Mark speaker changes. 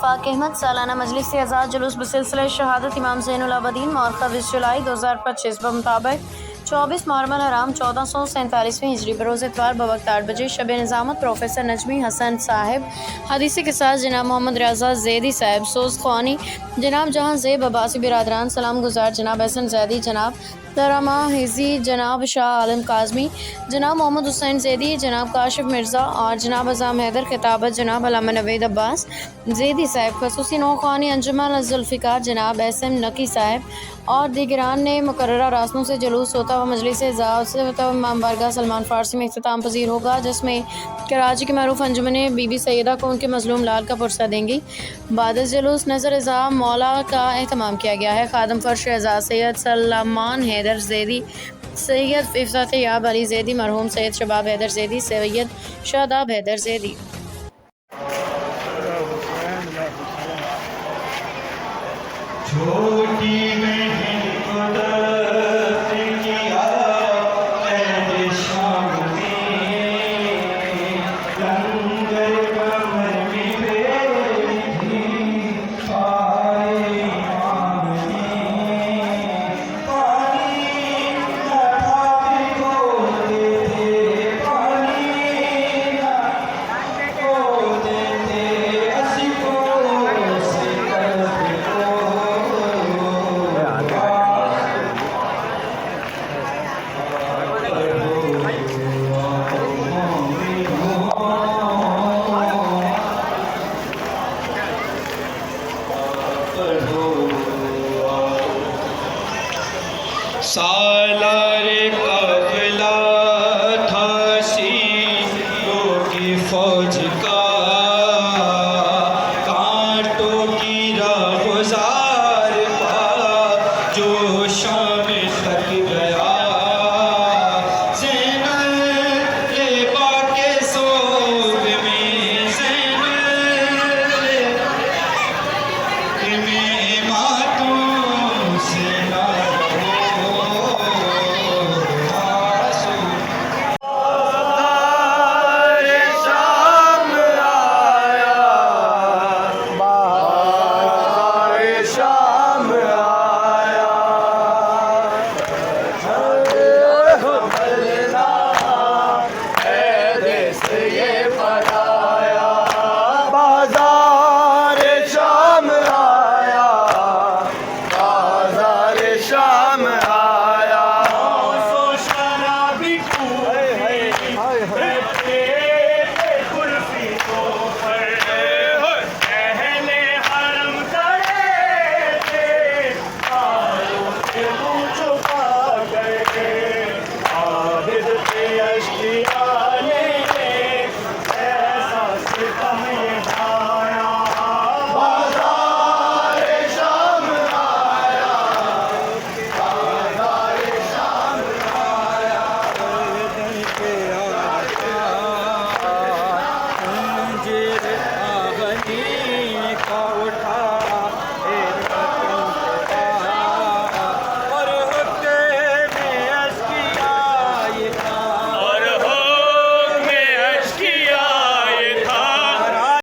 Speaker 1: आफाक अहमद सालाना मजलिस आज़ाद जुलूस बसिलसिला शहादत इमाम ज़ैनुल आबदीन मौरख़ा 20 जुलाई 2025 बमुताबिक 24 मुहर्रम हराम 1447 हिजरी बरोज़ इतवार बवक्त 8 बजे शब निज़ामत प्रोफेसर नजमी हसन साहिब हदीसी के साथ जनाब मोहम्मद रियाज़ ज़ैदी साहिब सोज़ ख़वानी जनाब जहाँ ज़ेब अब्बासी बिरादरान सलाम गुजार जनाब एहसन ज़ैदी जनाब तरमा हिज़ी जनाब शाह आलम काज़मी जनाब मोहम्मद हुसैन ज़ैदी जनाब काशिफ मिर्ज़ा और जनाब अज़ाम हैदर खिताबत जनाब अल्लामा नवेद अब्बास ज़ैदी साहिब खसूसी नौख़वानी अंजुमन ज़ुल्फ़िकार जनाब एसएम नकी साहिब और दीगरान ने मुकर्ररा रास्तों से जुलूस होता हुआ मजलिस इमाम बारगाह सलमान फ़ारसी में इख्तिताम पज़ीर होगा, जिसमें कराची की मरूफ़ अंजुमन बीबी सैयदा को उनके मज़लूम लाल का पुरसा देंगी। बाद जुलूस नज़र इज़ा मौला का एहतमाम किया गया है। खादम फ़र्श एज़ाज़ सैयद सलमान हैदर ज़ैदी, सैयद इफ़्ताह याब अली ज़ैदी, मरहूम सैयद शबाब हैदर ज़ैदी, सैयद शादाब हैदर ज़ैदी।
Speaker 2: छोटी बहन को दर्द किया ऐ शाम में, लंगर कमर में बैठी आए आमने, पानी न था भिगोते थे, पानी न भिगोते थे, असीफों से कर्ज को साला